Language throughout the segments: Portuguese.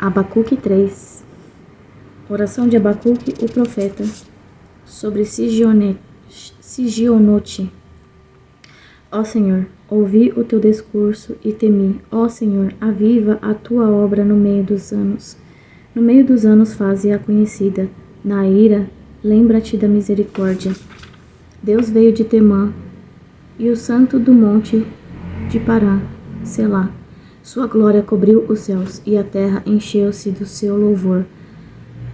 Abacuque 3. Oração de Abacuque, o profeta, sobre Sigionote. Ó Senhor, ouvi o teu discurso e temi. Ó Senhor, aviva a tua obra no meio dos anos. No meio dos anos faze-a conhecida. Na ira, lembra-te da misericórdia. Deus veio de Temã, e o santo do monte de Pará, Selá. Sua glória cobriu os céus, e a terra encheu-se do seu louvor.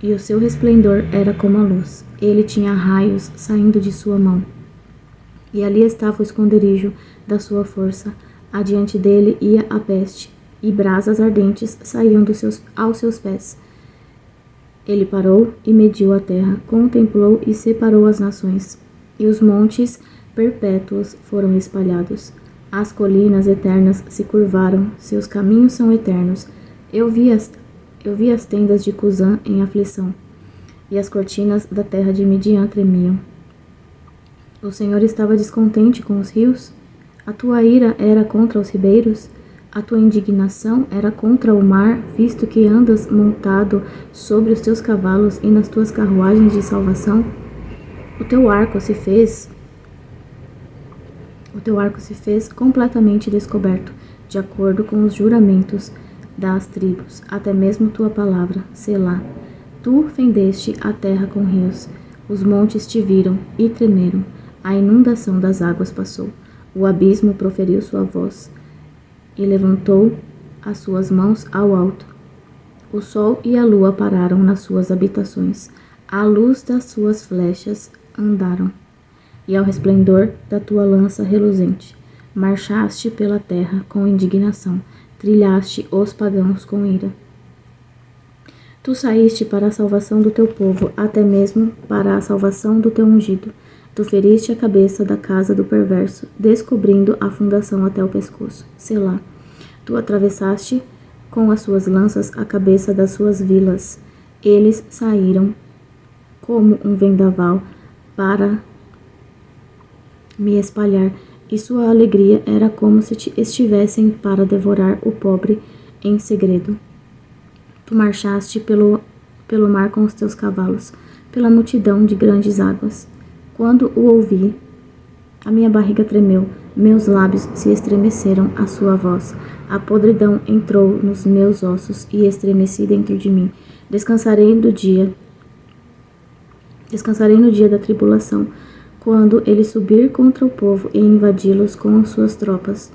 E o seu resplendor era como a luz. Ele tinha raios saindo de sua mão. E ali estava o esconderijo da sua força. Adiante dele ia a peste, e brasas ardentes saíam aos seus pés. Ele parou e mediu a terra, contemplou e separou as nações. E os montes perpétuos foram espalhados. As colinas eternas se curvaram, seus caminhos são eternos. Eu vi as tendas de Cusã em aflição, e as cortinas da terra de Midian tremiam. O Senhor estava descontente com os rios? A tua ira era contra os ribeiros? A tua indignação era contra o mar, visto que andas montado sobre os teus cavalos e nas tuas carruagens de salvação? O teu arco se fez completamente descoberto, de acordo com os juramentos das tribos, até mesmo tua palavra, Selá. Tu fendeste a terra com rios, os montes te viram e tremeram, a inundação das águas passou, o abismo proferiu sua voz e levantou as suas mãos ao alto. O sol e a lua pararam nas suas habitações, à luz das suas flechas andaram. E ao resplendor da tua lança reluzente, marchaste pela terra com indignação, trilhaste os pagãos com ira. Tu saíste para a salvação do teu povo, até mesmo para a salvação do teu ungido. Tu feriste a cabeça da casa do perverso, descobrindo a fundação até o pescoço. Selá. Tu atravessaste com as suas lanças a cabeça das suas vilas. Eles saíram como um vendaval para me espalhar, e sua alegria era como se estivessem para devorar o pobre em segredo. Tu marchaste pelo mar com os teus cavalos, pela multidão de grandes águas. Quando o ouvi, a minha barriga tremeu, meus lábios se estremeceram à sua voz. A podridão entrou nos meus ossos e estremeci dentro de mim. Descansarei no dia da tribulação, quando ele subir contra o povo e invadi-los com suas tropas.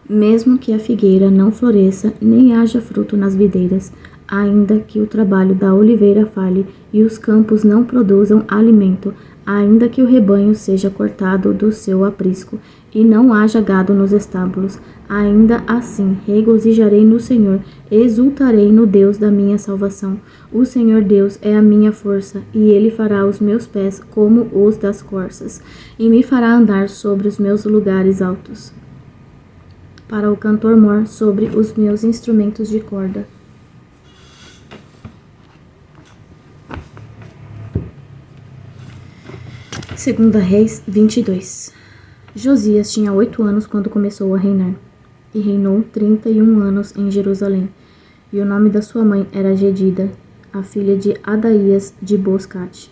Mesmo que a figueira não floresça, nem haja fruto nas videiras, ainda que o trabalho da oliveira falhe e os campos não produzam alimento, ainda que o rebanho seja cortado do seu aprisco e não haja gado nos estábulos, ainda assim regozijarei no Senhor, exultarei no Deus da minha salvação. O Senhor Deus é a minha força, e Ele fará os meus pés como os das corças, e me fará andar sobre os meus lugares altos, para o cantor-mor sobre os meus instrumentos de corda. Segunda Reis 22. Josias tinha 8 anos quando começou a reinar, e reinou 31 anos em Jerusalém. E o nome da sua mãe era Gedida, a filha de Adaías de Boscate.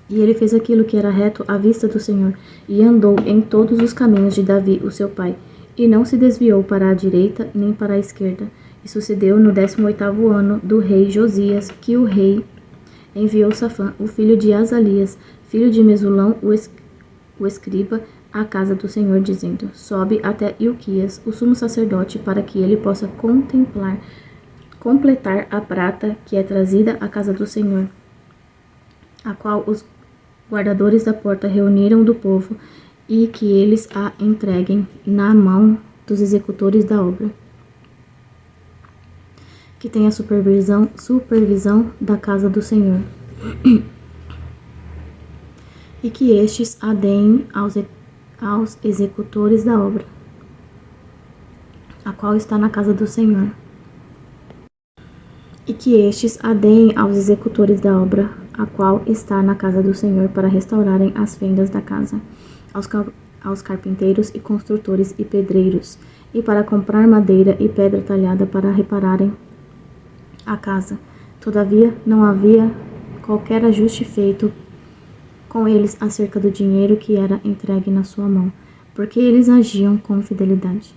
E ele fez aquilo que era reto à vista do Senhor, e andou em todos os caminhos de Davi, o seu pai, e não se desviou para a direita nem para a esquerda. E sucedeu no 18º ano do rei Josias, que o rei enviou Safã, o filho de Azalias, filho de Mesulão, o escriba, à casa do Senhor, dizendo: sobe até Ilquias, o sumo sacerdote, para que ele possa completar a prata que é trazida à casa do Senhor, a qual os guardadores da porta reuniram do povo, e que eles a entreguem na mão dos executores da obra, que tem a supervisão da casa do Senhor, e que estes a deem aos executores da obra, a qual está na casa do Senhor, e que estes a deem aos executores da obra, a qual está na casa do Senhor, para restaurarem as fendas da casa, aos carpinteiros e construtores e pedreiros, e para comprar madeira e pedra talhada para repararem a casa. Todavia, não havia qualquer ajuste feito com eles acerca do dinheiro que era entregue na sua mão, porque eles agiam com fidelidade.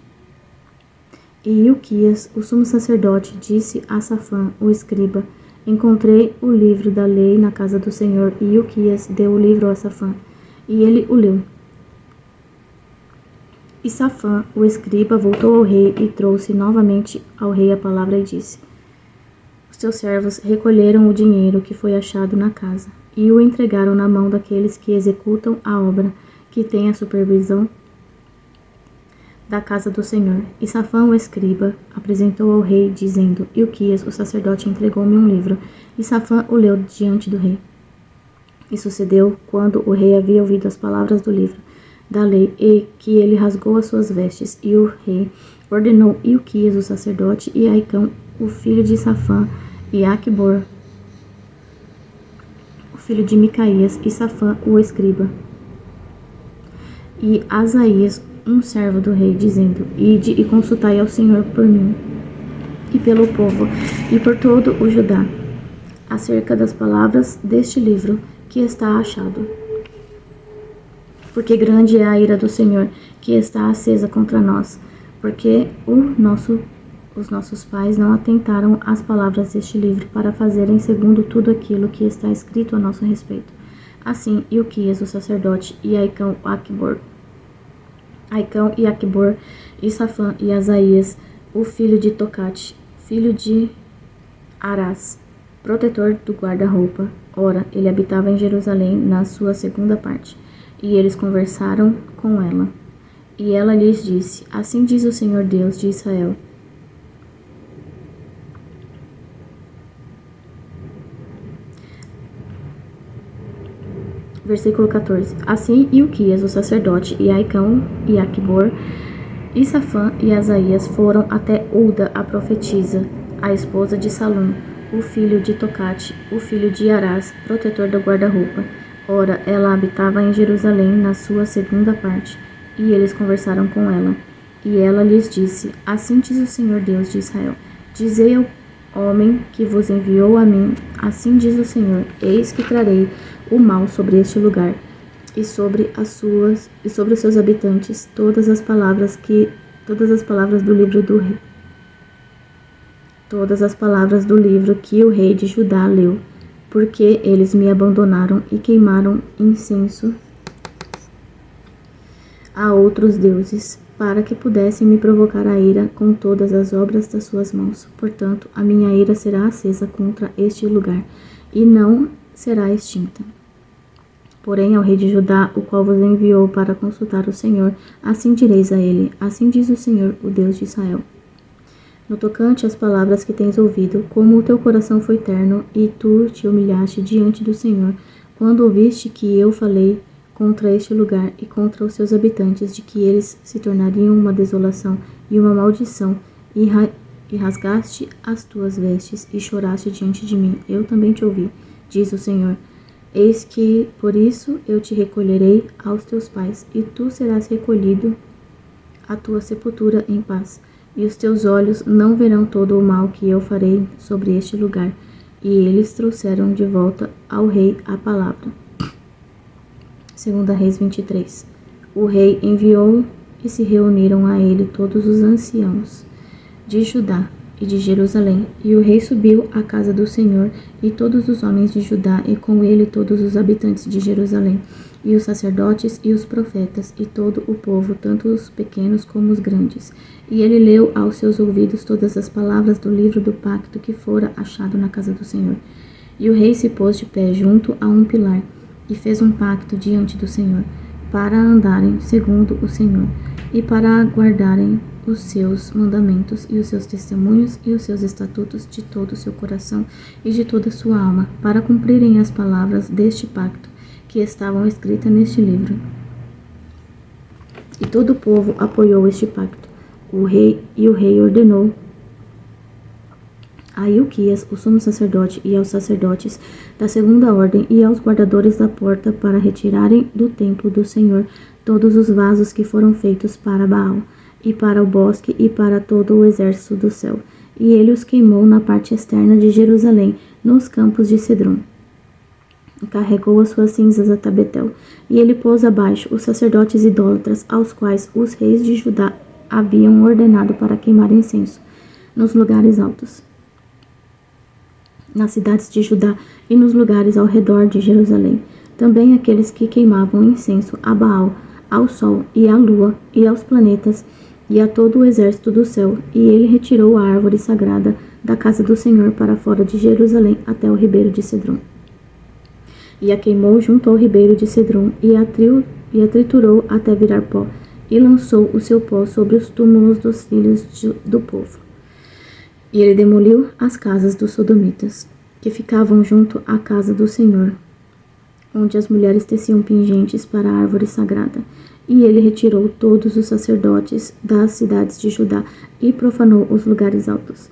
E Hilquias, o sumo sacerdote, disse a Safã, o escriba: encontrei o livro da lei na casa do Senhor. E Hilquias deu o livro a Safã, e ele o leu. E Safã, o escriba, voltou ao rei e trouxe novamente ao rei a palavra e disse: os teus servos recolheram o dinheiro que foi achado na casa e o entregaram na mão daqueles que executam a obra, que tem a supervisão da casa do Senhor. E Safã, o escriba, apresentou ao rei, dizendo: Hilquias, o sacerdote, entregou-me um livro. E Safã o leu diante do rei. E sucedeu, quando o rei havia ouvido as palavras do livro da lei, e que ele rasgou as suas vestes. E o rei ordenou Hilquias, o sacerdote, e Aicão, o filho de Safã, e Aquibor, o filho de Micaías, e Safã, o escriba, e Asaías, um servo do rei, dizendo: ide e consultai ao Senhor por mim e pelo povo e por todo o Judá, acerca das palavras deste livro que está achado. Porque grande é a ira do Senhor que está acesa contra nós, porque os nossos pais não atentaram às palavras deste livro para fazerem segundo tudo aquilo que está escrito a nosso respeito. Assim, Hilquias, o sacerdote, e Aicão e Aquibor, e Safã e Asaías, o filho de Tocate, filho de Arás, protetor do guarda-roupa. Ora, ele habitava em Jerusalém na sua segunda parte. E eles conversaram com ela. E ela lhes disse: assim diz o Senhor Deus de Israel. Versículo 14. Assim Hilquias, o sacerdote, e Aicão e Aquibor, e Safã e Asaías foram até Ulda, a profetisa, a esposa de Salum, o filho de Tocate, o filho de Arás, protetor do guarda-roupa. Ora, ela habitava em Jerusalém na sua segunda parte, e eles conversaram com ela. E ela lhes disse: assim diz o Senhor Deus de Israel: dizei ao homem que vos enviou a mim, assim diz o Senhor: eis que trarei o mal sobre este lugar, e sobre os seus habitantes, todas as palavras do livro que o rei de Judá leu, porque eles me abandonaram e queimaram incenso a outros deuses, para que pudessem me provocar a ira com todas as obras das suas mãos. Portanto, a minha ira será acesa contra este lugar, e não será extinta. Porém, ao rei de Judá, o qual vos enviou para consultar o Senhor, assim direis a ele: assim diz o Senhor, o Deus de Israel: no tocante às palavras que tens ouvido, como o teu coração foi terno, e tu te humilhaste diante do Senhor, quando ouviste que eu falei contra este lugar e contra os seus habitantes, de que eles se tornariam uma desolação e uma maldição, e rasgaste as tuas vestes e choraste diante de mim, eu também te ouvi, diz o Senhor. Eis que, por isso, eu te recolherei aos teus pais, e tu serás recolhido à tua sepultura em paz. E os teus olhos não verão todo o mal que eu farei sobre este lugar. E eles trouxeram de volta ao rei a palavra. 2 Reis 23. O rei enviou e se reuniram a ele todos os anciãos de Judá e de Jerusalém. E o rei subiu à casa do Senhor, e todos os homens de Judá, e com ele todos os habitantes de Jerusalém, e os sacerdotes e os profetas, e todo o povo, tanto os pequenos como os grandes. E ele leu aos seus ouvidos todas as palavras do livro do pacto que fora achado na casa do Senhor. E o rei se pôs de pé junto a um pilar, e fez um pacto diante do Senhor, para andarem segundo o Senhor, e para guardarem os seus mandamentos e os seus testemunhos e os seus estatutos de todo o seu coração e de toda a sua alma, para cumprirem as palavras deste pacto que estavam escritas neste livro. E todo o povo apoiou este pacto. O rei ordenou a Hilquias, o sumo sacerdote, e aos sacerdotes da segunda ordem e aos guardadores da porta para retirarem do templo do Senhor todos os vasos que foram feitos para Baal, e para o bosque, e para todo o exército do céu. E ele os queimou na parte externa de Jerusalém, nos campos de Cedron. Carregou as suas cinzas até Betel, e ele pôs abaixo os sacerdotes idólatras, aos quais os reis de Judá haviam ordenado para queimar incenso, nos lugares altos, nas cidades de Judá e nos lugares ao redor de Jerusalém. Também aqueles que queimavam incenso a Baal, ao sol e à lua e aos planetas e a todo o exército do céu. E ele retirou a árvore sagrada da casa do Senhor para fora de Jerusalém até o ribeiro de Cedron. E a queimou junto ao ribeiro de Cedron e a triturou até virar pó, e lançou o seu pó sobre os túmulos dos filhos do povo. E ele demoliu as casas dos sodomitas, que ficavam junto à casa do Senhor, onde as mulheres teciam pingentes para a árvore sagrada. E ele retirou todos os sacerdotes das cidades de Judá e profanou os lugares altos,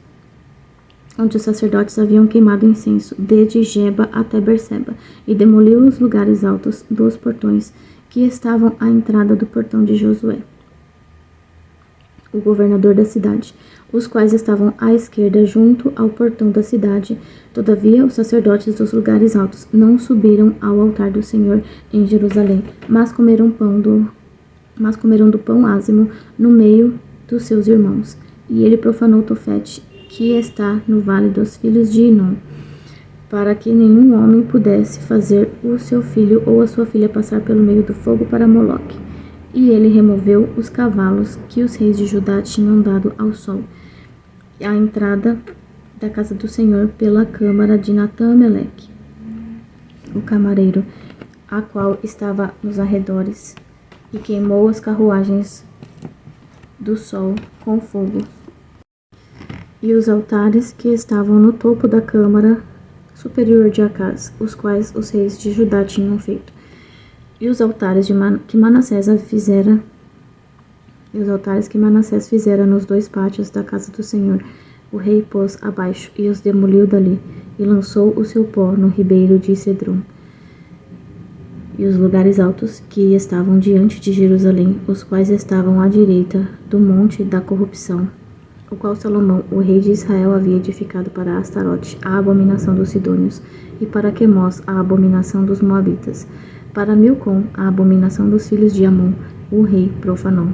onde os sacerdotes haviam queimado incenso, desde Geba até Berseba, e demoliu os lugares altos dos portões que estavam à entrada do portão de Josué, o governador da cidade, os quais estavam à esquerda junto ao portão da cidade. Todavia, os sacerdotes dos lugares altos não subiram ao altar do Senhor em Jerusalém, mas comeram do pão ázimo no meio dos seus irmãos. E ele profanou Tofete, que está no vale dos filhos de Inom, para que nenhum homem pudesse fazer o seu filho ou a sua filha passar pelo meio do fogo para Moloque. E ele removeu os cavalos que os reis de Judá tinham dado ao sol, à entrada da casa do Senhor, pela câmara de Natã-Meleque, o camareiro, a qual estava nos arredores, e queimou as carruagens do sol com fogo, e os altares que estavam no topo da câmara superior de Acaz, os quais os reis de Judá tinham feito. E os altares que Manassés fizera nos dois pátios da casa do Senhor, o rei pôs abaixo e os demoliu dali, e lançou o seu pó no ribeiro de Cedron. E os lugares altos que estavam diante de Jerusalém, os quais estavam à direita do monte da corrupção, o qual Salomão, o rei de Israel, havia edificado para Astarote, a abominação dos sidônios, e para Quemós, a abominação dos moabitas, para Milcom, a abominação dos filhos de Amon, o rei profanou.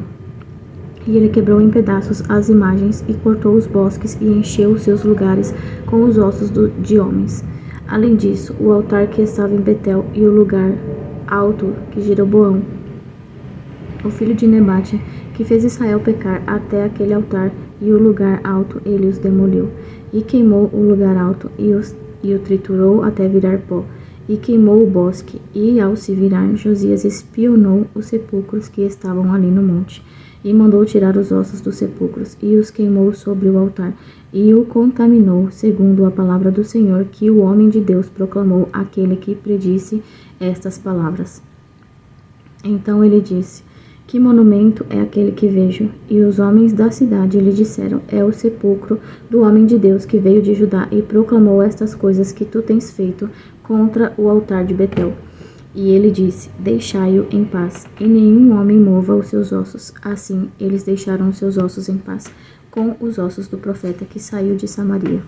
E ele quebrou em pedaços as imagens, e cortou os bosques, e encheu os seus lugares com os ossos de homens. Além disso, o altar que estava em Betel, e o lugar alto que Jeroboão, o filho de Nebate, que fez Israel pecar, até aquele altar e o lugar alto ele os demoliu, e queimou o lugar alto, e o triturou até virar pó, e queimou o bosque. E ao se virar, Josias espionou os sepulcros que estavam ali no monte, e mandou tirar os ossos dos sepulcros, e os queimou sobre o altar, e o contaminou, segundo a palavra do Senhor, que o homem de Deus proclamou, aquele que predisse estas palavras. Então ele disse: que monumento é aquele que vejo? E os homens da cidade lhe disseram: é o sepulcro do homem de Deus que veio de Judá e proclamou estas coisas que tu tens feito contra o altar de Betel. E ele disse: deixai-o em paz, e nenhum homem mova os seus ossos. Assim, eles deixaram os seus ossos em paz, com os ossos do profeta que saiu de Samaria.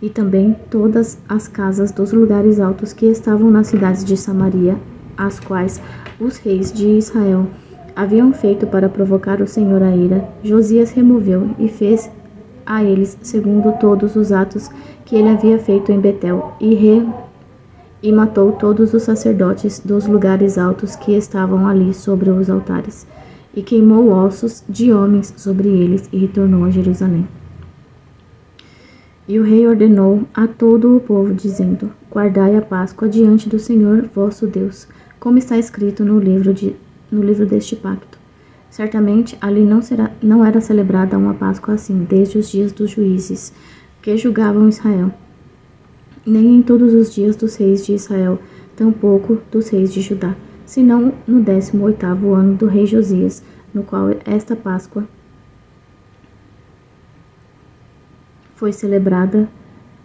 E também todas as casas dos lugares altos que estavam nas cidades de Samaria, as quais os reis de Israel haviam feito para provocar o Senhor a ira, Josias removeu e fez a eles segundo todos os atos que ele havia feito em Betel, e matou todos os sacerdotes dos lugares altos que estavam ali sobre os altares, e queimou ossos de homens sobre eles, e retornou a Jerusalém. E o rei ordenou a todo o povo, dizendo: guardai a Páscoa diante do Senhor vosso Deus, como está escrito no livro deste pacto. Certamente ali não era celebrada uma Páscoa assim, desde os dias dos juízes, que julgavam Israel, nem em todos os dias dos reis de Israel, tampouco dos reis de Judá, senão no 18º ano do rei Josias, no qual esta Páscoa foi celebrada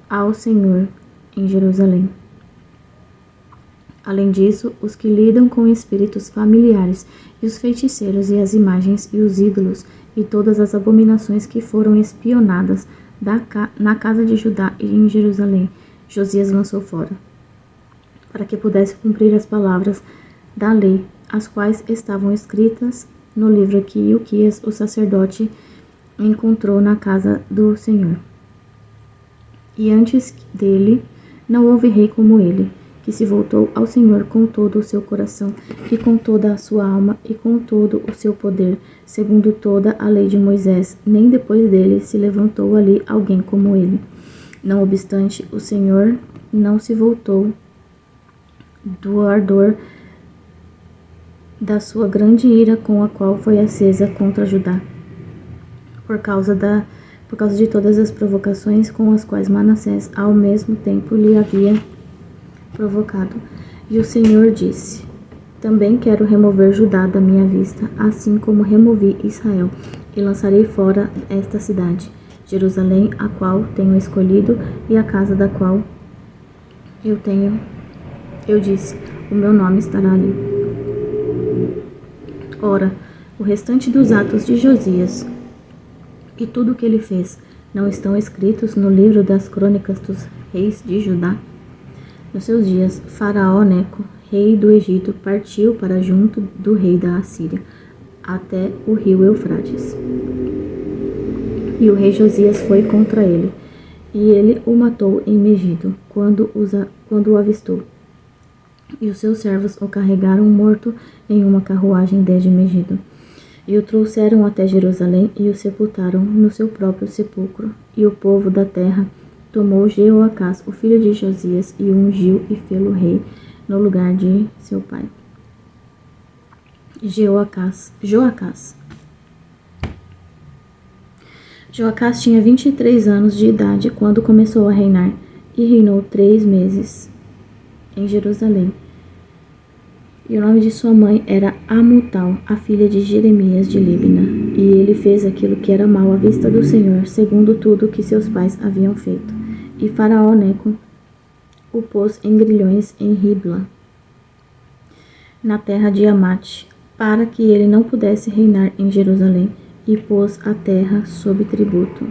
ao Senhor em Jerusalém. Além disso, os que lidam com espíritos familiares, e os feiticeiros, e as imagens, e os ídolos, e todas as abominações que foram espionadas na casa de Judá e em Jerusalém, Josias lançou fora, para que pudesse cumprir as palavras da lei, as quais estavam escritas no livro que Ilquias, o sacerdote, encontrou na casa do Senhor. E antes dele, não houve rei como ele, que se voltou ao Senhor com todo o seu coração, e com toda a sua alma, e com todo o seu poder, segundo toda a lei de Moisés. Nem depois dele se levantou ali alguém como ele. Não obstante, o Senhor não se voltou do ardor da sua grande ira com a qual foi acesa contra Judá, por causa de todas as provocações com as quais Manassés ao mesmo tempo lhe havia provocado. E o Senhor disse: também quero remover Judá da minha vista, assim como removi Israel, e lançarei fora esta cidade, Jerusalém, a qual tenho escolhido, e a casa da qual eu disse, o meu nome estará ali. Ora, o restante dos atos de Josias e tudo o que ele fez, não estão escritos no livro das crônicas dos reis de Judá? Nos seus dias, Faraó Neco, rei do Egito, partiu para junto do rei da Assíria, até o rio Eufrates. E o rei Josias foi contra ele, e ele o matou em Megido, quando o avistou. E os seus servos o carregaram morto em uma carruagem desde Megido. E o trouxeram até Jerusalém e o sepultaram no seu próprio sepulcro. E o povo da terra tomou Jeoacás, o filho de Josias, e o ungiu e fê-lo rei no lugar de seu pai. Joacás tinha 23 anos de idade quando começou a reinar, e reinou 3 meses em Jerusalém. E o nome de sua mãe era Amutal, a filha de Jeremias de Líbina. E ele fez aquilo que era mal à vista do Senhor, segundo tudo que seus pais haviam feito. E Faraó Neco o pôs em grilhões em Ribla, na terra de Amate, para que ele não pudesse reinar em Jerusalém, e pôs a terra sob tributo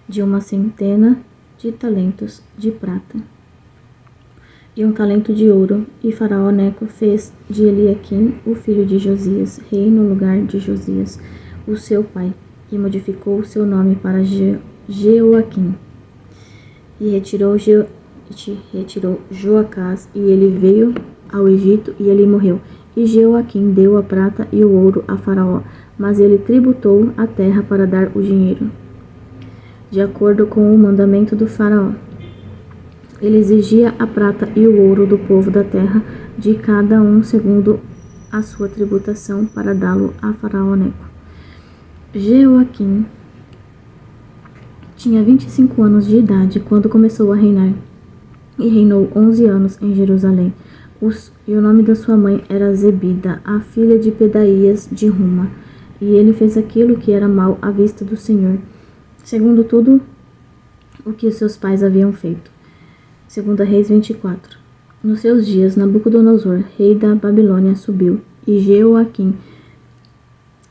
de 100 de talentos de prata e 1 talento de ouro. E Faraó Neco fez de Eliaquim, o filho de Josias, rei no lugar de Josias, o seu pai, e modificou o seu nome para Jeoaquim. E retirou Joacás, e ele veio ao Egito, e ele morreu. E Jeoaquim deu a prata e o ouro a Faraó, mas ele tributou a terra para dar o dinheiro, de acordo com o mandamento do Faraó. Ele exigia a prata e o ouro do povo da terra, de cada um segundo a sua tributação, para dá-lo a Faraó Neco. Jeoaquim tinha 25 anos de idade quando começou a reinar, e reinou 11 anos em Jerusalém. E o nome da sua mãe era Zebida, a filha de Pedaías de Ruma. E ele fez aquilo que era mal à vista do Senhor, segundo tudo o que os seus pais haviam feito. 2 Reis 24. Nos seus dias, Nabucodonosor, rei da Babilônia, subiu, e Jeoaquim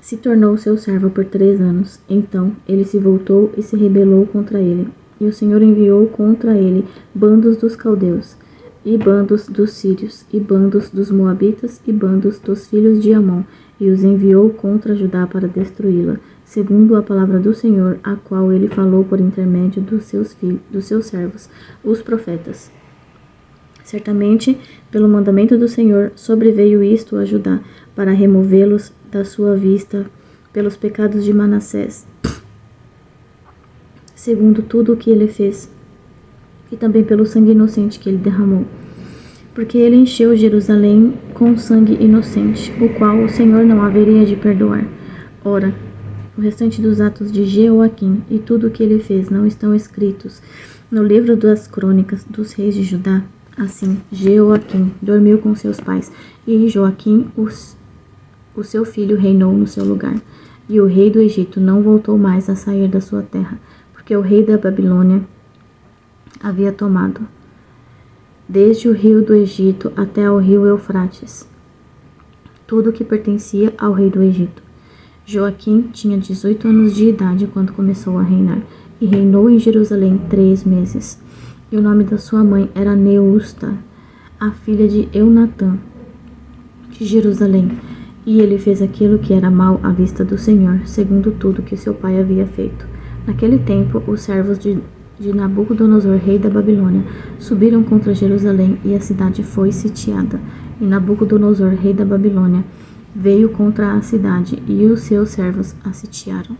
se tornou seu servo por 3 anos. Então ele se voltou e se rebelou contra ele. E o Senhor enviou contra ele bandos dos caldeus, e bandos dos sírios, e bandos dos moabitas, e bandos dos filhos de Amon, e os enviou contra Judá para destruí-la, segundo a palavra do Senhor, a qual ele falou por intermédio dos seus servos, os profetas. Certamente, pelo mandamento do Senhor, sobreveio isto a Judá, para removê-los da sua vista pelos pecados de Manassés, segundo tudo o que ele fez, e também pelo sangue inocente que ele derramou. Porque ele encheu Jerusalém com sangue inocente, o qual o Senhor não haveria de perdoar. Ora, o restante dos atos de Jeoaquim e tudo o que ele fez não estão escritos no livro das crônicas dos reis de Judá? Assim, Jeoaquim dormiu com seus pais, e Joaquim, o seu filho, reinou no seu lugar. E o rei do Egito não voltou mais a sair da sua terra, porque o rei da Babilônia havia tomado desde o rio do Egito até ao rio Eufrates, tudo o que pertencia ao rei do Egito. Joaquim tinha 18 anos de idade quando começou a reinar, e reinou em Jerusalém 3 meses. E o nome da sua mãe era Neusta, a filha de Eunatã, de Jerusalém. E ele fez aquilo que era mal à vista do Senhor, segundo tudo que seu pai havia feito. Naquele tempo, os servos de Nabucodonosor, rei da Babilônia, subiram contra Jerusalém, e a cidade foi sitiada. E Nabucodonosor, rei da Babilônia, veio contra a cidade, e os seus servos a sitiaram.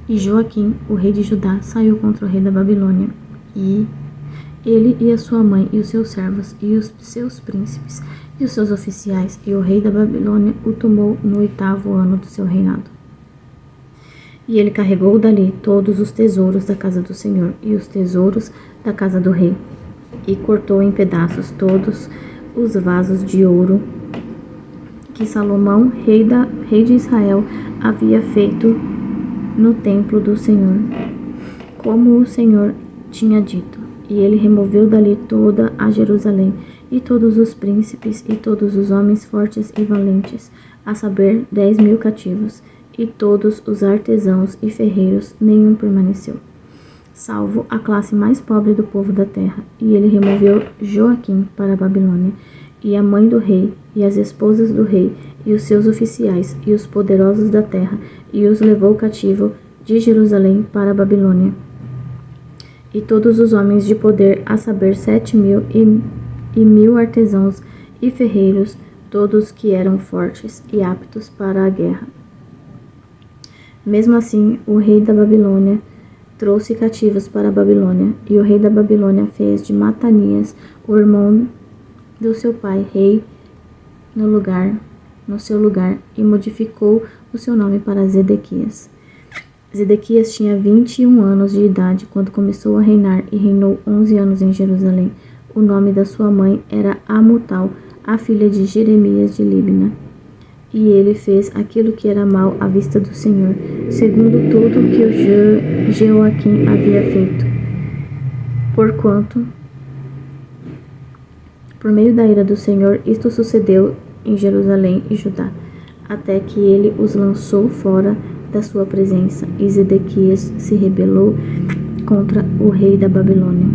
E Joaquim, o rei de Judá, saiu contra o rei da Babilônia, e ele e a sua mãe, e os seus servos, e os seus príncipes, e os seus oficiais, e o rei da Babilônia o tomou no 8º ano do seu reinado. E ele carregou dali todos os tesouros da casa do Senhor, e os tesouros da casa do rei, e cortou em pedaços todos os vasos de ouro que Salomão, rei de Israel, havia feito no templo do Senhor, como o Senhor tinha dito. E ele removeu dali toda a Jerusalém, e todos os príncipes, e todos os homens fortes e valentes, a saber, 10.000 cativos, e todos os artesãos e ferreiros, nenhum permaneceu, salvo a classe mais pobre do povo da terra. E ele removeu Joaquim para a Babilônia, e a mãe do rei, e as esposas do rei, e os seus oficiais, e os poderosos da terra, e os levou cativo de Jerusalém para a Babilônia. E todos os homens de poder, a saber, 7.000 e 1.000 artesãos e ferreiros, todos que eram fortes e aptos para a guerra. Mesmo assim, o rei da Babilônia trouxe cativos para a Babilônia, e o rei da Babilônia fez de Matanias, o irmão do seu pai, rei no seu lugar, e modificou o seu nome para Zedequias. Zedequias tinha 21 anos de idade quando começou a reinar, e reinou 11 anos em Jerusalém. O nome da sua mãe era Amutal, a filha de Jeremias de Libna. E ele fez aquilo que era mal à vista do Senhor, segundo tudo que o Joaquim havia feito. Porquanto, por meio da ira do Senhor, isto sucedeu em Jerusalém e Judá, até que ele os lançou fora da sua presença, e Zedequias se rebelou contra o rei da Babilônia.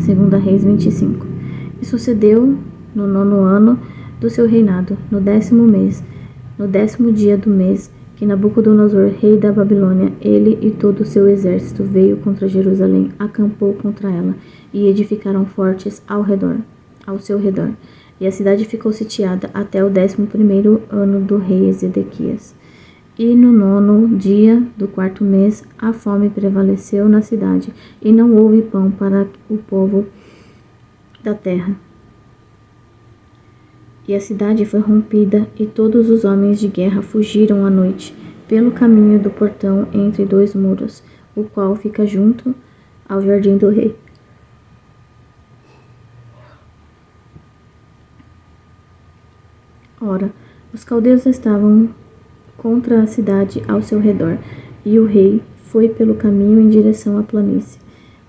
2 Reis 25. E sucedeu no 9º ano do seu reinado, no 10º mês, no 10º dia do mês, que Nabucodonosor, rei da Babilônia, ele e todo o seu exército veio contra Jerusalém, acampou contra ela, e edificaram fortes ao seu redor. E a cidade ficou sitiada até o 11º ano do rei Zedequias. E no 9º dia do 4º mês, a fome prevaleceu na cidade, e não houve pão para o povo da terra. E a cidade foi rompida, e todos os homens de guerra fugiram à noite, pelo caminho do portão entre 2 muros, o qual fica junto ao jardim do rei. Ora, os caldeus estavam contra a cidade ao seu redor, e o rei foi pelo caminho em direção à planície.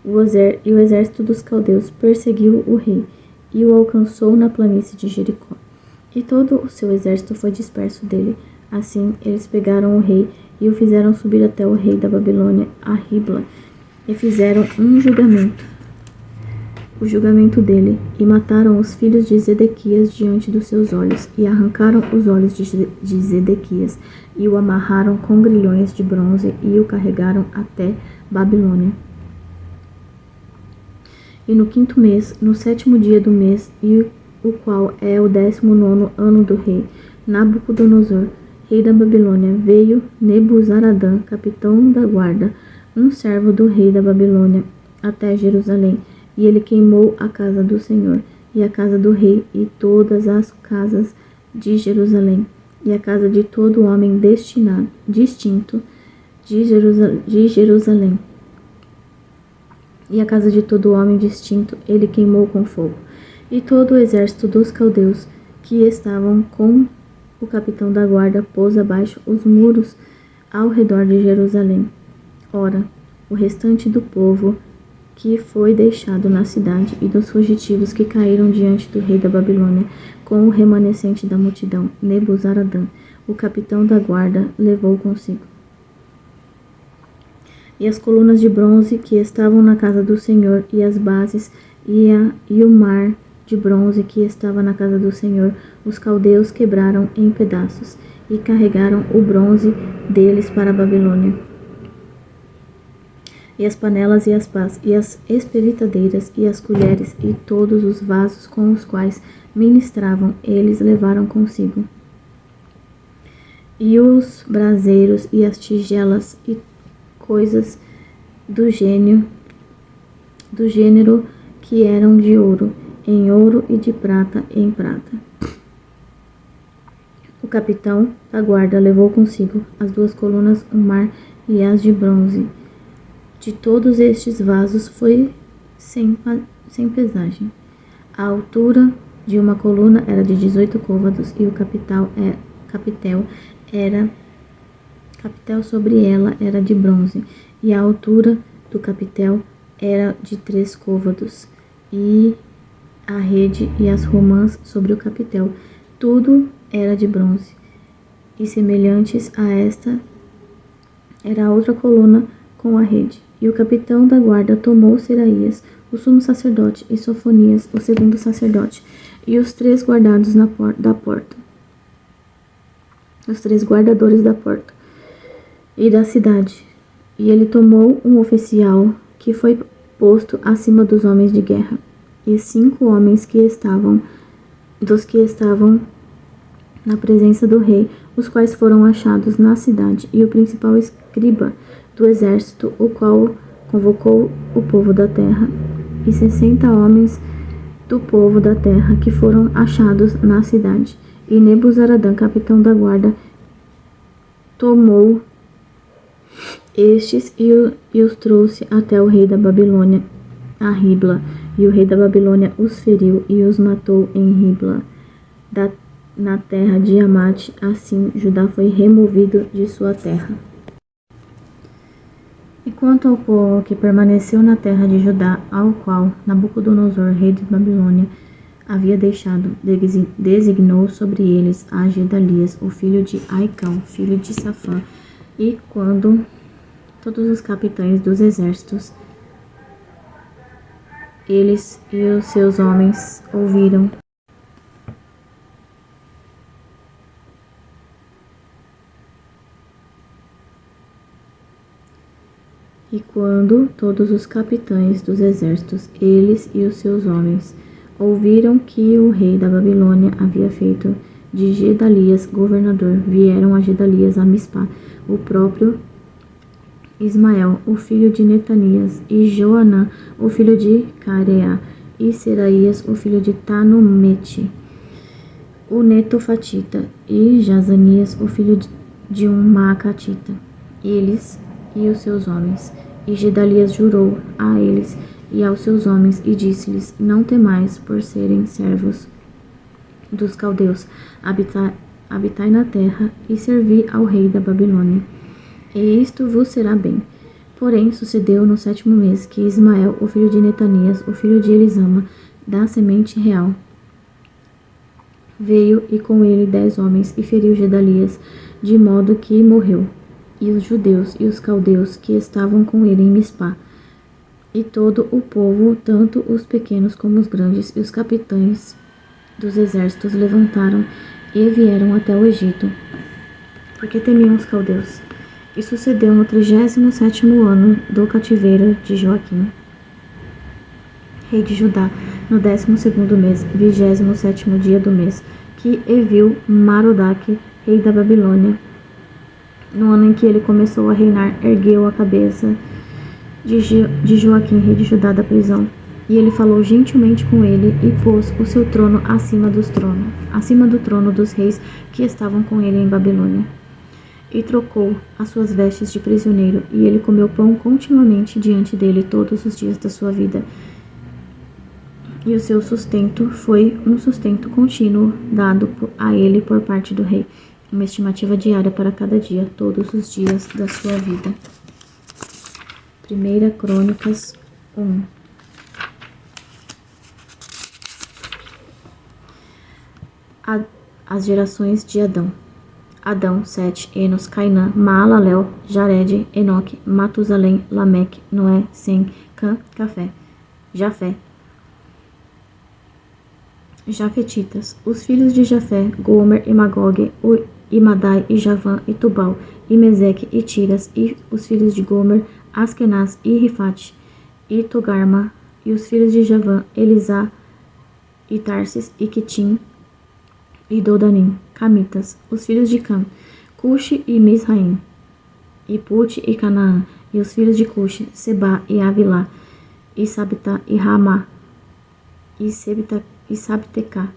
E o exército dos caldeus perseguiu o rei, e o alcançou na planície de Jericó. E todo o seu exército foi disperso dele. Assim, eles pegaram o rei e o fizeram subir até o rei da Babilônia, a Ribla, e fizeram o julgamento dele, e mataram os filhos de Zedequias diante dos seus olhos, e arrancaram os olhos de Zedequias, e o amarraram com grilhões de bronze, e o carregaram até Babilônia. E no 5º mês, no 7º dia do mês, e o qual é o 19º ano do rei Nabucodonosor, rei da Babilônia, veio Nebuzaradã, capitão da guarda, um servo do rei da Babilônia, até Jerusalém, e ele queimou a casa do Senhor, e a casa do rei, e todas as casas de Jerusalém, e a casa de todo homem distinto de Jerusalém. E a casa de todo homem distinto ele queimou com fogo. E todo o exército dos caldeus que estavam com o capitão da guarda pôs abaixo os muros ao redor de Jerusalém. Ora, o restante do povo que foi deixado na cidade e dos fugitivos que caíram diante do rei da Babilônia, com o remanescente da multidão, Nebuzaradã, o capitão da guarda, levou consigo. E as colunas de bronze que estavam na casa do Senhor, e as bases, e o mar de bronze que estava na casa do Senhor, os caldeus quebraram em pedaços, e carregaram o bronze deles para a Babilônia. E as panelas e as pás, e as espevitadeiras, e as colheres, e todos os vasos com os quais ministravam, eles levaram consigo. E os braseiros, e as tigelas, e coisas do gênero que eram de ouro, em ouro, e de prata em prata. O capitão da guarda levou consigo as 2 colunas, o mar e as de bronze. De todos estes vasos foi sem pesagem. A altura de uma coluna era de 18 côvados, e o capitel sobre ela era de bronze, e a altura do capitel era de 3 côvados, e a rede e as romãs sobre o capitel, tudo era de bronze. E semelhantes a esta era a outra coluna com a rede. E o capitão da guarda tomou Seraías, o sumo sacerdote, e Sofonias, o segundo sacerdote, e os 3 guardados da porta, os 3 guardadores da porta e da cidade. E ele tomou um oficial que foi posto acima dos homens de guerra, e 5 homens que estavam na presença do rei, os quais foram achados na cidade, e o principal escriba do exército, o qual convocou o povo da terra, e 60 homens do povo da terra que foram achados na cidade. E Nebuzaradã, capitão da guarda, tomou estes e os trouxe até o rei da Babilônia, a Ribla, e o rei da Babilônia os feriu e os matou em Ribla, na terra de Amate. Assim Judá foi removido de sua terra. E quanto ao povo que permaneceu na terra de Judá, ao qual Nabucodonosor, rei de Babilônia, havia deixado, designou sobre eles a Gedalias, o filho de Aicão, filho de Safã. E quando todos os capitães dos exércitos, eles e os seus homens ouviram E quando todos os capitães dos exércitos, eles e os seus homens, ouviram que o rei da Babilônia havia feito de Gedalias governador, vieram a Gedalias a Mispá, o próprio Ismael, o filho de Netanias, e Joanã, o filho de Careá, e Seraías, o filho de Tanumete, o Netofatita, e Jazanias, o filho de um Maacatita, eles e os seus homens. E Gedalias jurou a eles e aos seus homens, e disse-lhes: Não temais por serem servos dos caldeus, habitai na terra e servi ao rei da Babilônia, e isto vos será bem. Porém, sucedeu no 7º mês que Ismael, o filho de Netanias, o filho de Elisama, da semente real, veio, e com ele 10 homens, e feriu Gedalias, de modo que morreu. E os judeus e os caldeus que estavam com ele em Mispá, e todo o povo, tanto os pequenos como os grandes, e os capitães dos exércitos levantaram e vieram até o Egito, porque temiam os caldeus. E sucedeu no 37º ano do cativeiro de Joaquim, rei de Judá, no 12º mês, 27º dia do mês, que Evil Marodaque, rei da Babilônia, no ano em que ele começou a reinar, ergueu a cabeça de Joaquim, rei de Judá, da prisão. E ele falou gentilmente com ele, e pôs o seu trono acima do trono dos reis que estavam com ele em Babilônia. E trocou as suas vestes de prisioneiro, e ele comeu pão continuamente diante dele todos os dias da sua vida. E o seu sustento foi um sustento contínuo dado a ele por parte do rei, uma estimativa diária para cada dia, todos os dias da sua vida. 1 Crônicas 1. As gerações de Adão. Adão, Sete, Enos, Cainã, Maalalel, Jared, Enoque, Matusalém, Lameque, Noé, Sem, Cã, Jafé. Jafetitas. Os filhos de Jafé, Gomer e Magogue, e Madai e Javã e Tubal, e Meseque e Tiras, e os filhos de Gomer, Askenaz e Rifate, e Togarma, e os filhos de Javã, Elisá, e Tarsis, e Quitim, e Dodanim, Camitas, os filhos de Cam, Cuxi e Misraim, e Pute e Canaã, e os filhos de Cuxi, Seba e Avilá, e Sabta e Ramá, e Sabtecá,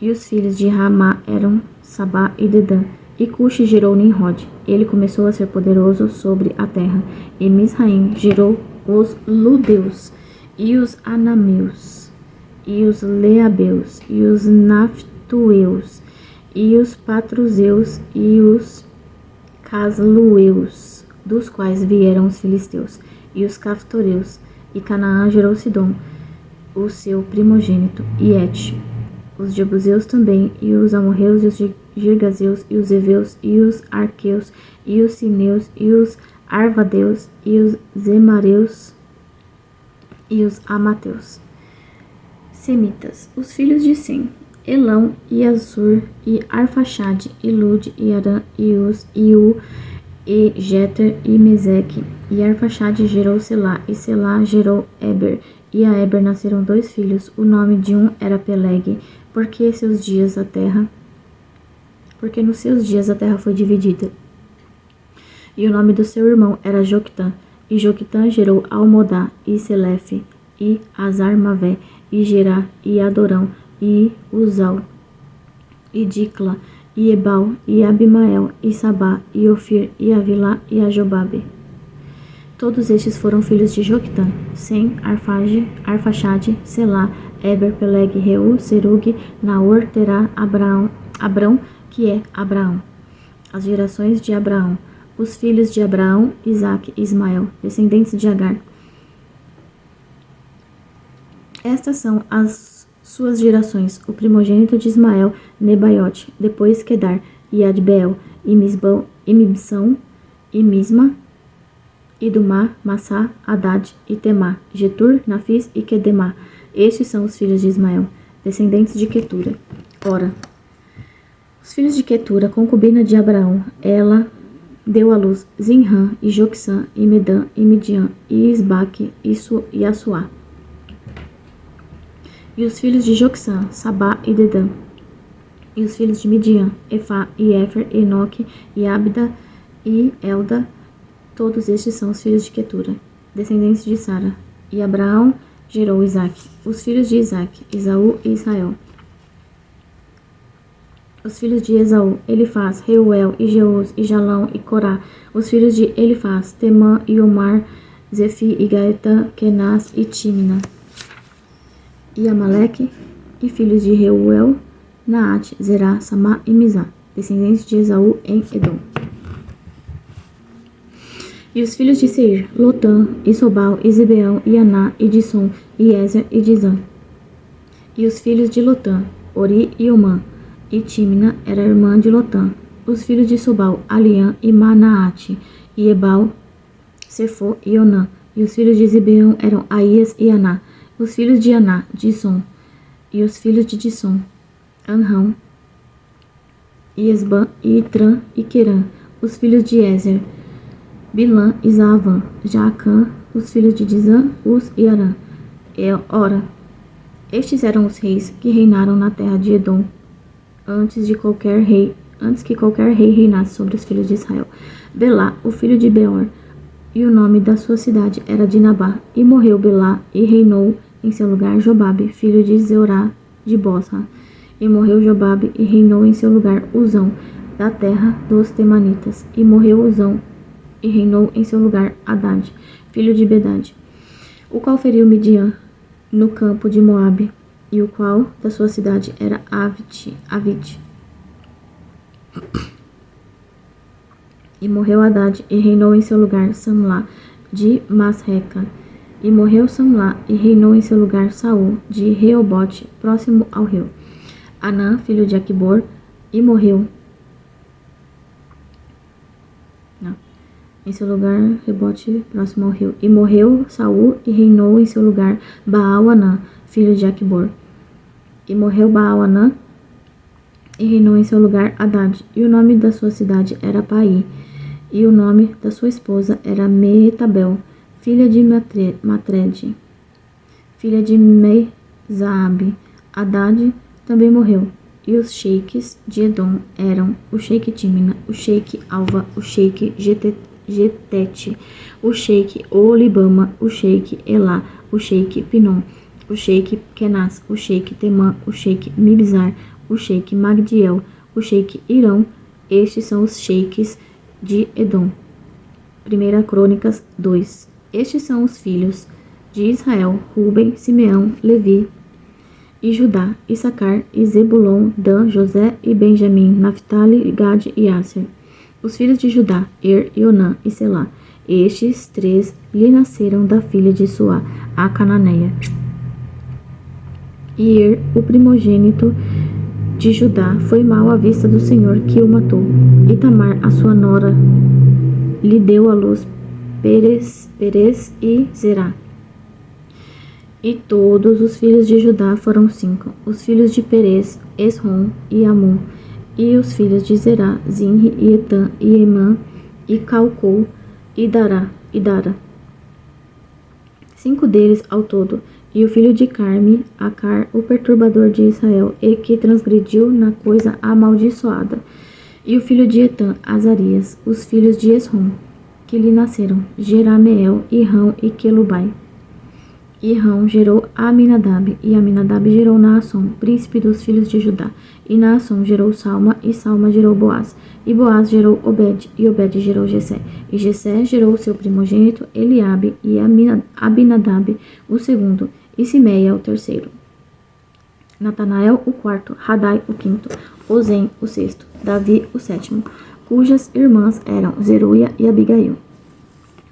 e os filhos de Ramá eram Sabá e Dedã, e Cuxi gerou Nimrod, ele começou a ser poderoso sobre a terra, e Misraim gerou os Ludeus, e os Anameus, e os Leabeus, e os Naftueus, e os Patruzeus, e os Caslueus, dos quais vieram os filisteus, e os Caftoreus, e Canaã gerou Sidom, o seu primogênito, e Et, os Jebuseus também, e os Amorreus, e os Girgazeus, e os Eveus, e os Arqueus, e os Sineus, e os Arvadeus, e os Zemareus, e os Amateus. Semitas, os filhos de Sem, Elão, e Assur, e Arfaxade, e Lud, e Arã, e Uz, e U, e Jeter, e Meseque, e Arfaxade gerou Selá, e Selá gerou Eber, e a Eber nasceram 2 filhos, o nome de um era Peleg, porque nos seus dias a terra foi dividida. E o nome do seu irmão era Joctã, e Joctã gerou Almodá, e Selefe, e Azarmavé, e Gerá, e Adorão, e Uzal, e Dicla, e Ebal, e Abimael, e Sabá, e Ofir, e Avilá, e Ajobabe. Todos estes foram filhos de Joctã, Sem, Arfaxade, Selá, Eber, Peleg, Reu, Serug, Naor, Terá, Abrão, que é Abraão. As gerações de Abraão. Os filhos de Abraão, Isaque e Ismael, descendentes de Agar. Estas são as suas gerações. O primogênito de Ismael, Nebaiote, depois Quedar, e Adbeel, e Mibsão, e Misma, Idumá, Massá, Haddad e Temá, Getur, Nafis e Quedemá. Estes são os filhos de Ismael, descendentes de Quetura. Ora, os filhos de Quetura, concubina de Abraão, ela deu à luz Zinrã, e Joxã, e Medã, e Midian, e Isbaque, e Assuá. E os filhos de Joxã, Sabá e Dedã. E os filhos de Midian, Efá, e Éfer, Enoque, e Abda, e Elda. Todos estes são os filhos de Quetura, descendentes de Sara. E Abraão gerou Isaque. Os filhos de Isaque, Esaú e Israel. Os filhos de Esaú, Elifaz, Reuel, e Jeus, e Jalão, e Corá. Os filhos de Elifaz, Temã, e Omar, Zefi, e Gaetã, Kenaz, e Timna. E Amaleque, e filhos de Reuel, Naate, Zerá, Samá e Mizá, descendentes de Esaú em Edom. E os filhos de Seir, Lotã, e Sobal, e Zibeão, e Aná, e Dissom, e Ezer, e Dizã. E os filhos de Lotã, Ori e Omã, e Timna era irmã de Lotã. Os filhos de Sobal, Aliã, e Manaate, e Ebal, Sefo e Onã. E os filhos de Zibeão eram Aías e Aná. Os filhos de Aná, Dissom. E os filhos de Dissom, Anrão, e Esbã, e Itrã, e Querã. Os filhos de Ezer, Bilã e Zaavã, Jaacã. Os filhos de Dizã, Uz e Arã. Ora, estes eram os reis que reinaram na terra de Edom, antes que qualquer rei reinasse sobre os filhos de Israel. Belá, o filho de Beor, e o nome da sua cidade era Dinabá. E morreu Belá, e reinou em seu lugar Jobabe, filho de Zeorá de Bosra. E morreu Jobabe, e reinou em seu lugar Uzão, da terra dos Temanitas. E morreu Uzão, e reinou em seu lugar Haddad, filho de Bedade, o qual feriu Midian no campo de Moabe, e o qual da sua cidade era Avite. E morreu Haddad, e reinou em seu lugar Samlá de Masreca, E morreu Samlá, e reinou em seu lugar Saul, de Reobote, próximo ao rio. Anã, filho de Aquibor, e morreu. Não. Em seu lugar, Rebote, próximo ao rio. E morreu Saul, e reinou em seu lugar Baal-Anã, filho de Aquibor. E morreu Baal-Anã, e reinou em seu lugar Haddad. E o nome da sua cidade era Pai. E o nome da sua esposa era Meetabel, filha de Matred, filha de Mezaabe. Haddad também morreu. E os sheiks de Edom eram o sheik Timna, o sheik Alva, o sheik Getete, o sheik Olibama, o sheik Elá, o sheik Pinom, o sheik Kenaz, o sheik Temã, o sheik Mibzar, o sheik Magdiel, o sheik Irão. Estes são os sheiks de Edom. 1 Crônicas 2. Estes são os filhos de Israel: Ruben, Simeão, Levi e Judá, Issacar e Zebulon, Dan, José e Benjamim, Naphtali, Gade e Asser. Os filhos de Judá: e Onã e Selá. Estes 3 lhe nasceram da filha de Suá, a cananeia. E o primogênito de Judá, foi mau à vista do Senhor, que o matou. E Tamar, a sua nora, lhe deu à luz Perez e Zerá. E todos os filhos de Judá foram 5. Os filhos de Perez, Esrom e Amon. E os filhos de Zerá, Zinri e Etã e Emã e Calcol e Dara. 5 deles ao todo. E o filho de Carme, Acar, o perturbador de Israel, e que transgrediu na coisa amaldiçoada. E o filho de Etã, Azarias. Os filhos de Esrom, que lhe nasceram: Jerameel, Irão e Quelubai. Irão gerou Aminadab, e Aminadab gerou Naasson, príncipe dos filhos de Judá. E Naasson gerou Salma, e Salma gerou Boaz. E Boaz gerou Obed, e Obed gerou Jessé. E Jessé gerou seu primogênito Eliabe, e Abinadab o segundo, e Simeia o terceiro. Natanael o quarto, Radai o quinto, Ozem o sexto, Davi o sétimo, cujas irmãs eram Zeruia e Abigail.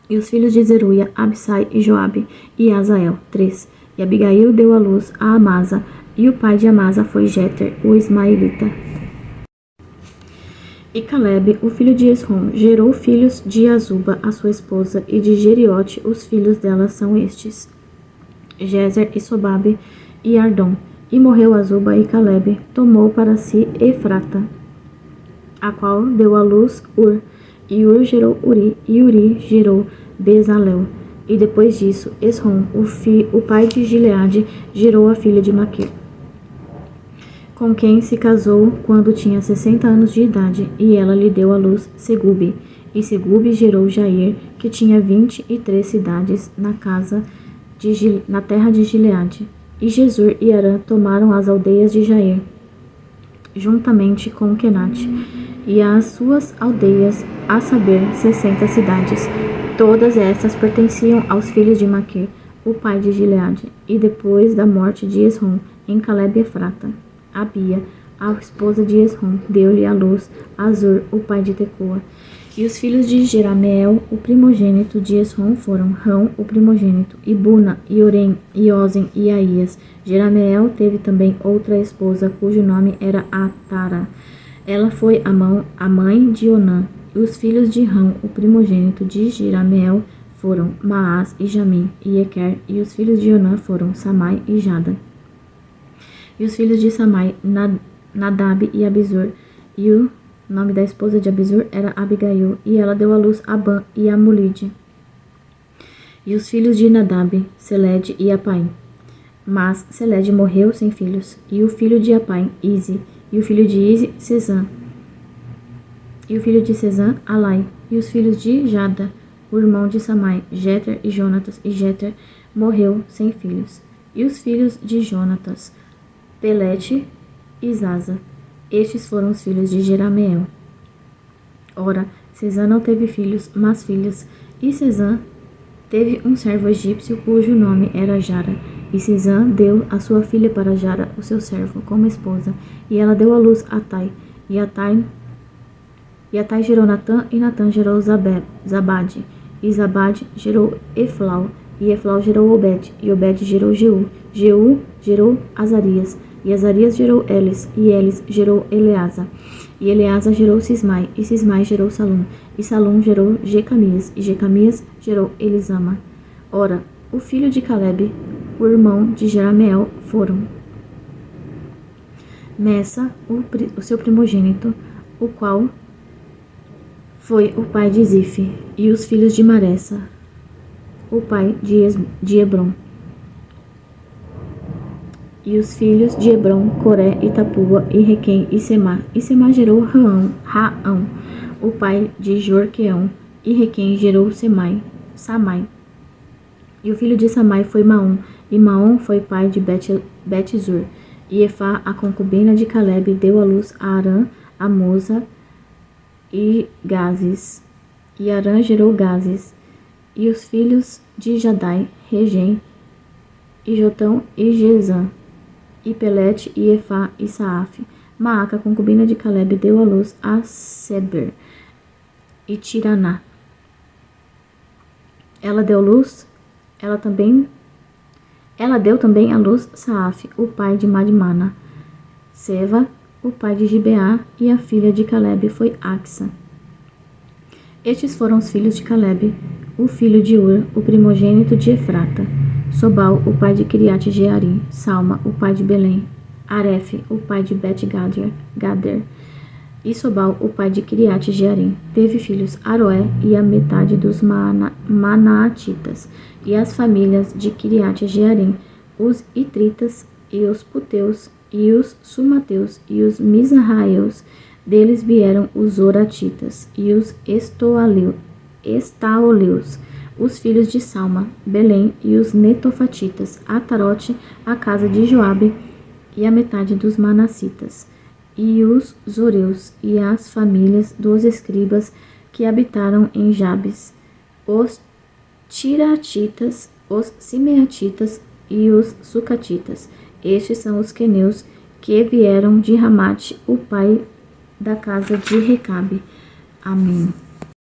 E os filhos de Zeruia, Absai e Joabe, e Azael, 3. E Abigail deu à luz a Amasa, e o pai de Amasa foi Jeter, o ismaelita. E Calebe, o filho de Esrom, gerou filhos de Azuba, a sua esposa, e de Jeriote. Os filhos dela são estes: Jezer e Sobabe e Ardom. E morreu Azuba, e Calebe tomou para si Efrata, a qual deu à luz Ur. E Ur gerou Uri, e Uri gerou Bezalel. E depois disso, Esrom, o pai de Gileade, gerou a filha de Maquir, com quem se casou quando tinha 60 anos de idade, e ela lhe deu à luz Segube. E Segube gerou Jair, que tinha 23 cidades na terra de Gileade. E Jesur e Arã tomaram as aldeias de Jair, juntamente com Kenate, e as suas aldeias, a saber, 60 cidades. Todas estas pertenciam aos filhos de Maquir, o pai de Gileade. E depois da morte de Esrom, em Calebe Efrata, Abia, a esposa de Esrom, deu-lhe à luz Azur, o pai de Tecoa. E os filhos de Jerameel, o primogênito de Esrom, foram Rão, o primogênito, e Buna, e Orem, e Ozen, e Aías. Jerameel teve também outra esposa, cujo nome era Atara. Ela foi a mãe de Onã. E os filhos de Rão, o primogênito de Jerameel, foram Maás e Jamim e Equer. E os filhos de Onã foram Samai e Jada. E os filhos de Samai, Nadab e Abizur. E o nome da esposa de Abizur era Abigail, e ela deu à luz Abã e Amulide. E os filhos de Nadab, Seled e Apaim. Mas Seled morreu sem filhos. E o filho de Apaim, Ize. E o filho de Ize, Sezã. E o filho de Sezã, Alai. E os filhos de Jada, o irmão de Samai, Jeter e Jonatas. E Jeter morreu sem filhos. E os filhos de Jonatas, Pelete e Zaza. Estes foram os filhos de Jerameel. Ora, Sezã não teve filhos, mas filhas. E Sezã teve um servo egípcio, cujo nome era Jara. E Sezã deu a sua filha para Jara, o seu servo, como esposa. E ela deu à luz Atai. E Atai gerou Natã, e Natã gerou Zabade. E Zabade gerou Eflau. e Eflau gerou Obed, e Obed gerou Jeú. Jeú gerou Azarias, e Azarias gerou Elis, e Elis gerou Eleasa. E Eleasa gerou Sismai, e Sismai gerou Salum, e Salum gerou Jecamias, e Jecamias gerou Elisama. Ora, o filho de Calebe, o irmão de Jerameel, foram Messa, o seu primogênito, o qual foi o pai de Zife, e os filhos de Maressa, o pai de Hebron. E os filhos de Hebron, Coré, e Tapua, e Requem, e Semá. E Semá gerou Raão, o pai de Jorqueão, e Requem gerou Samai. E o filho de Samai foi Maom, e Maom foi pai de Bet-zur. E Efá, a concubina de Calebe, deu à luz a Arã, a Moza e Gazes. E Arã gerou Gazes. E os filhos de Jadai, Regem, e Jotão e Gezã. E Pelete, e Efá, e Saaf. Maaca, concubina de Calebe, deu à luz a Seber e Tiraná. Ela deu também à luz Saaf, o pai de Madmana. Seva, o pai de Gibeá, e a filha de Calebe foi Axa. Estes foram os filhos de Calebe, o filho de Ur, o primogênito de Efrata. Sobal, o pai de Kiriat Jearim. Salma, o pai de Belém. Aref, o pai de Bet-Gader. E Sobal, o pai de Kiriat Jearim. Teve filhos Aroé e a metade dos Manaatitas, e as famílias de Kiriat Jearim, os Itritas, e os Puteus, e os Sumateus, e os Mizraeus. Deles vieram os Zoratitas, e os Estaoleus, os filhos de Salma, Belém, e os Netofatitas, Atarote, a casa de Joabe, e a metade dos Manassitas, e os Zoreus, e as famílias dos escribas que habitaram em Jabes, os Tiratitas, os Simeatitas e os Sucatitas. Estes são os queneus que vieram de Ramate, o pai da casa de Recabe. Amém.